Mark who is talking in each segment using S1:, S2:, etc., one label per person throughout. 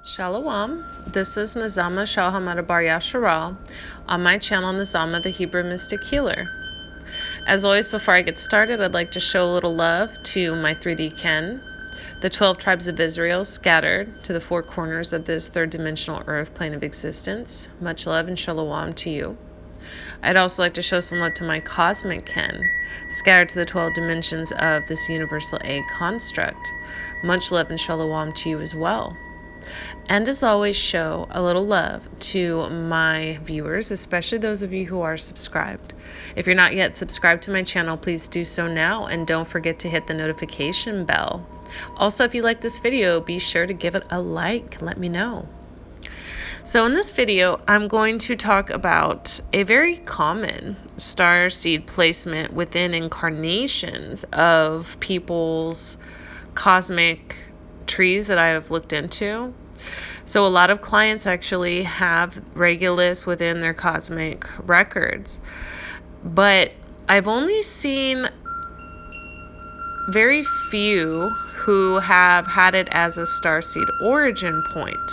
S1: Shalom, this is Nazama Shalhamada Bar Yasharal on my channel Nazama the Hebrew Mystic Healer. As always, before I get started, I'd like to show a little love to my 3D Ken, the 12 tribes of Israel scattered to the four corners of this third dimensional earth plane of existence. Much love and shalom to you. I'd also like to show some love to my cosmic Ken, scattered to the 12 dimensions of this universal egg construct. Much love and shalom to you as well. And as always, show a little love to my viewers, especially those of you who are subscribed. If you're not yet subscribed to my channel, please do so now, and don't forget to hit the notification bell. Also, if you like this video, be sure to give it a like. Let me know. So in this video, I'm going to talk about a very common star seed placement within incarnations of people's cosmic trees that I have looked into. So a lot of clients actually have Regulus within their cosmic records, but I've only seen very few who have had it as a starseed origin point.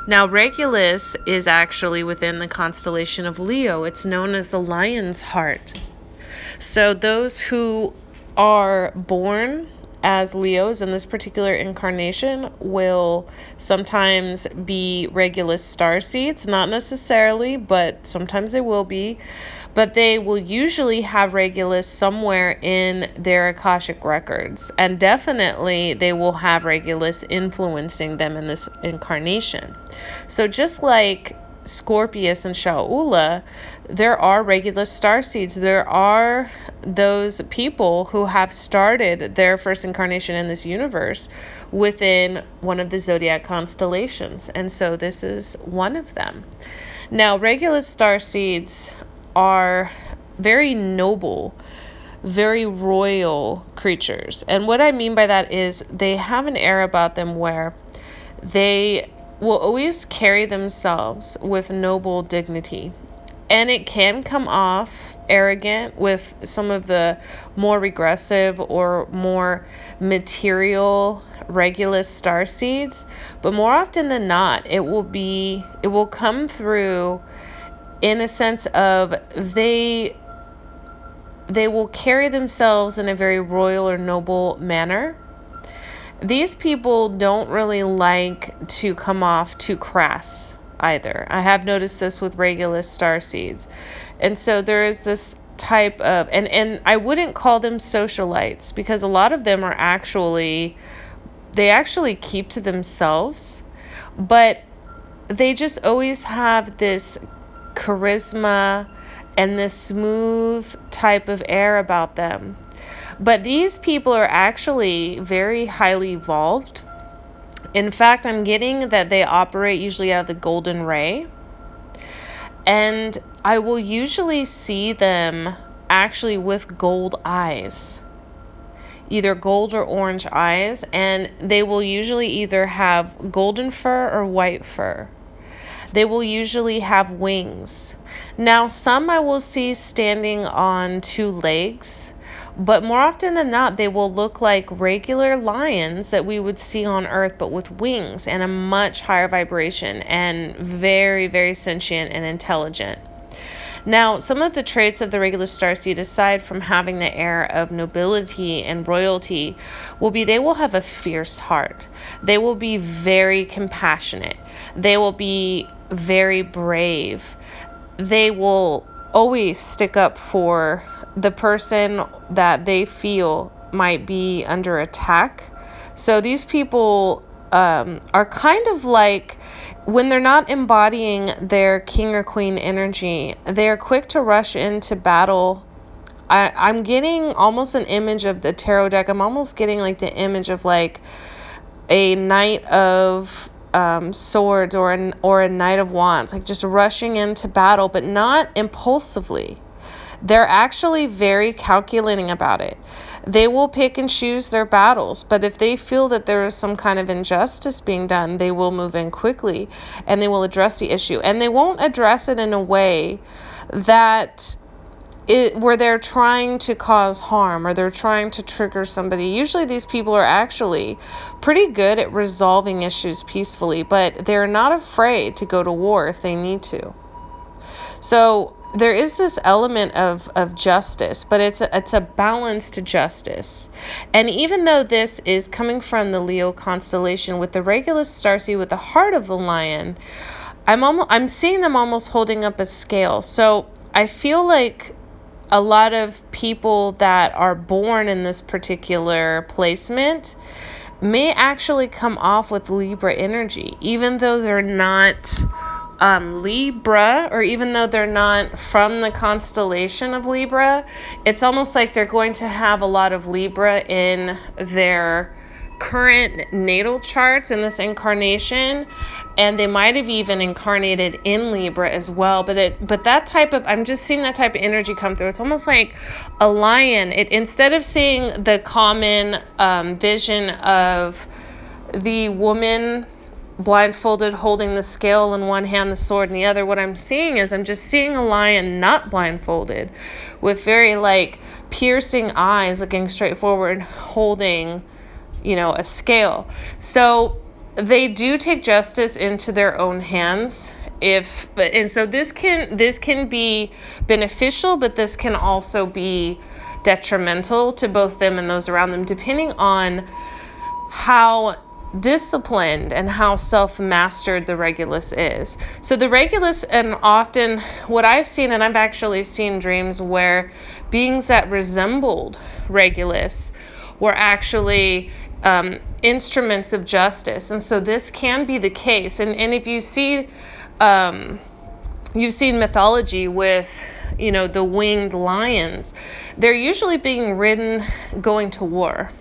S1: Now, Regulus is actually within the constellation of Leo. It's known as the lion's heart. So those who are born as Leos in this particular incarnation will sometimes be Regulus Starseeds, not necessarily, but sometimes they will be. But they will usually have Regulus somewhere in their akashic records, and definitely they will have Regulus influencing them in this incarnation. So just like Scorpius and Shaula, there are Regulus Starseeds. There are those people who have started their first incarnation in this universe within one of the zodiac constellations, and so this is one of them. Now, Regulus Starseeds are very noble, very royal creatures, and what I mean by that is they have an air about them where they will always carry themselves with noble dignity. And it can come off arrogant with some of the more regressive or more material Regulus Starseeds, but more often than not, it will come through in a sense of they will carry themselves in a very royal or noble manner. These people don't really like to come off too crass either. I have noticed this with Regulus Starseeds. And so there is this type of, and I wouldn't call them socialites, because a lot of them are they actually keep to themselves, but they just always have this charisma and this smooth type of air about them. But these people are actually very highly evolved. In fact, I'm getting that they operate usually out of the golden ray. And I will usually see them actually with gold eyes, either gold or orange eyes. And they will usually either have golden fur or white fur. They will usually have wings. Now, some I will see standing on two legs, but more often than not, they will look like regular lions that we would see on Earth, but with wings and a much higher vibration, and very, very sentient and intelligent. Now, some of the traits of the Regulus Starseed, aside from having the air of nobility and royalty, will be they will have a fierce heart. They will be very compassionate. They will be very brave. They will always stick up for the person that they feel might be under attack. So these people are kind of like, when they're not embodying their king or queen energy, they are quick to rush into battle. I'm getting almost an image of the tarot deck. I'm almost getting like the image of like a knight of swords or a knight of wands, like just rushing into battle, but not impulsively. They're actually very calculating about it. They will pick and choose their battles, but if they feel that there is some kind of injustice being done, they will move in quickly and they will address the issue. And they won't address it in a way that where they're trying to cause harm or they're trying to trigger somebody. Usually these people are actually pretty good at resolving issues peacefully, but they're not afraid to go to war if they need to. So there is this element of justice, but it's a balanced justice. And even though this is coming from the Leo constellation with the Regulus Starseed with the heart of the lion, I'm seeing them almost holding up a scale. So I feel like a lot of people that are born in this particular placement may actually come off with Libra energy, even though they're not Libra, or even though they're not from the constellation of Libra. It's almost like they're going to have a lot of Libra in their current natal charts in this incarnation, and they might have even incarnated in Libra as well. But that type of, I'm just seeing that type of energy come through. It's almost like a lion. It, instead of seeing the common vision of the woman blindfolded holding the scale in one hand, the sword in the other, what I'm seeing is I'm just seeing a lion not blindfolded with very like piercing eyes, looking straight forward, holding, you know, a scale. So they do take justice into their own hands. And so this can be beneficial, but this can also be detrimental to both them and those around them, depending on how disciplined and how self-mastered the Regulus is. So the Regulus, and often what I've seen, and I've actually seen dreams where beings that resembled Regulus were actually instruments of justice. And so this can be the case. And if you see, you've seen mythology with, you know, the winged lions, they're usually being ridden going to war.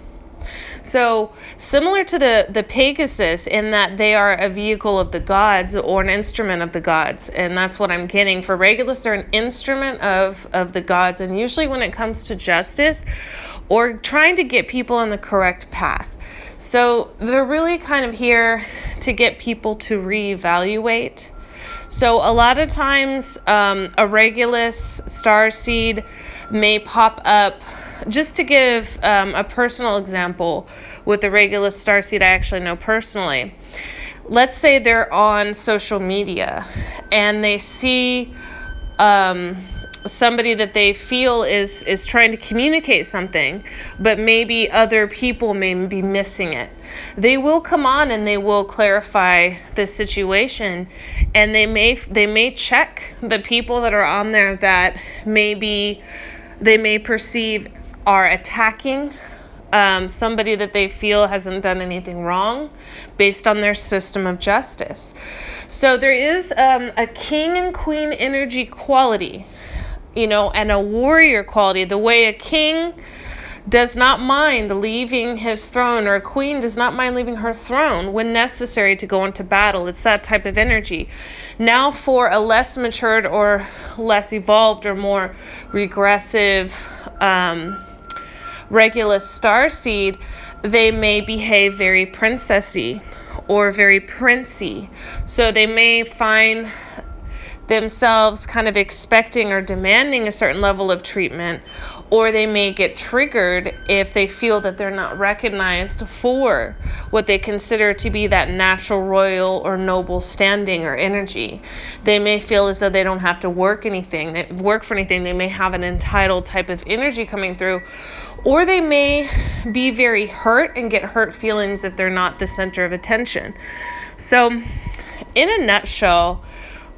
S1: So similar to the Pegasus, in that they are a vehicle of the gods or an instrument of the gods. And that's what I'm getting. For Regulus, they're an instrument of the gods. And usually when it comes to justice or trying to get people on the correct path. So they're really kind of here to get people to reevaluate. So a lot of times a Regulus Starseed may pop up. Just to give a personal example with the Regulus Starseed I actually know personally. Let's say they're on social media and they see somebody that they feel is trying to communicate something, but maybe other people may be missing it. They will come on and they will clarify the situation, and they may check the people that are on there that maybe they may perceive are attacking somebody that they feel hasn't done anything wrong based on their system of justice. So there is a king and queen energy quality, you know, and a warrior quality. The way a king does not mind leaving his throne, or a queen does not mind leaving her throne when necessary to go into battle. It's that type of energy. Now for a less matured or less evolved or more regressive Regulus Starseed, they may behave very princessy or very princey. So they may find themselves kind of expecting or demanding a certain level of treatment, or they may get triggered if they feel that they're not recognized for what they consider to be that natural royal or noble standing or energy. They may feel as though they don't have to work for anything. They may have an entitled type of energy coming through, or they may be very hurt and get hurt feelings if they're not the center of attention. So in a nutshell,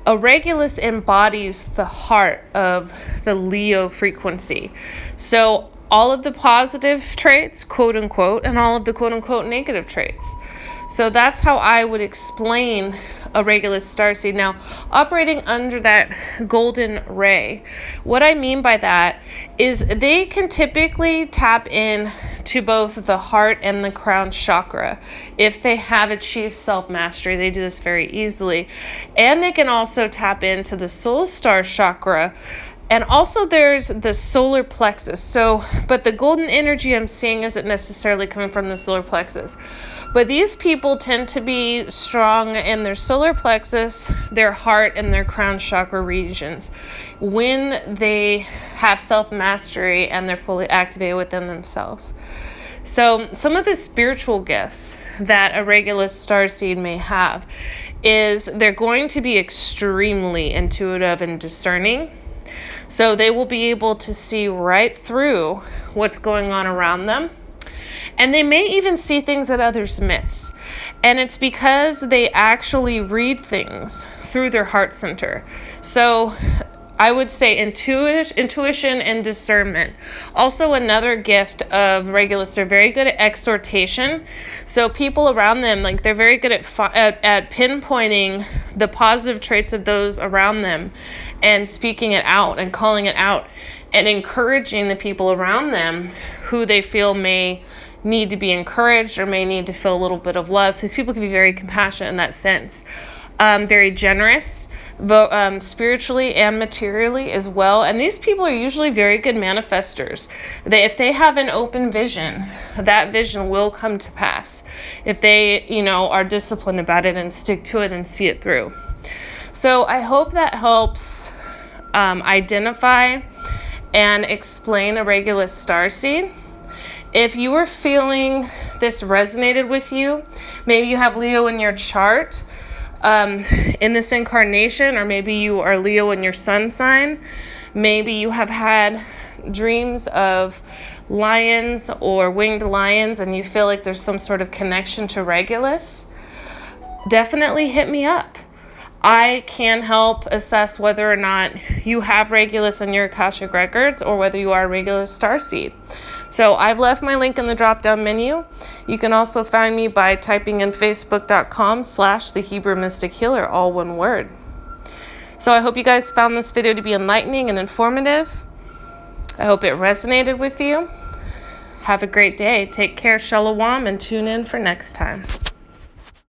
S1: a Regulus embodies the heart of the Leo frequency. So all of the positive traits, quote unquote, and all of the quote unquote negative traits. So that's how I would explain a Regulus Starseed. Now, operating under that golden ray, what I mean by that is they can typically tap in to both the heart and the crown chakra. If they have achieved self-mastery, they do this very easily. And they can also tap into the soul star chakra And also there's the solar plexus. So, but the golden energy I'm seeing isn't necessarily coming from the solar plexus. But these people tend to be strong in their solar plexus, their heart, and their crown chakra regions when they have self-mastery and they're fully activated within themselves. So some of the spiritual gifts that a Regulus Starseed may have is they're going to be extremely intuitive and discerning. So they will be able to see right through what's going on around them. And they may even see things that others miss. And it's because they actually read things through their heart center. So I would say intuition and discernment. Also another gift of Regulus, they're very good at exhortation. So people around them, like they're very good at pinpointing the positive traits of those around them and speaking it out and calling it out and encouraging the people around them who they feel may need to be encouraged or may need to feel a little bit of love. So these people can be very compassionate in that sense. Very generous, spiritually and materially as well. And these people are usually very good manifestors. If they have an open vision, that vision will come to pass if they, are disciplined about it and stick to it and see it through. So I hope that helps identify and explain a Regulus Starseed. If you were feeling this resonated with you, maybe you have Leo in your chart, in this incarnation, or maybe you are Leo in your sun sign. Maybe you have had dreams of lions or winged lions and you feel like there's some sort of connection to Regulus. Definitely hit me up. I can help assess whether or not you have Regulus in your akashic records or whether you are a Regulus Starseed. So I've left my link in the drop-down menu. You can also find me by typing in facebook.com/the Hebrew Mystic Healer, all one word. So I hope you guys found this video to be enlightening and informative. I hope it resonated with you. Have a great day. Take care, Shalom, and tune in for next time.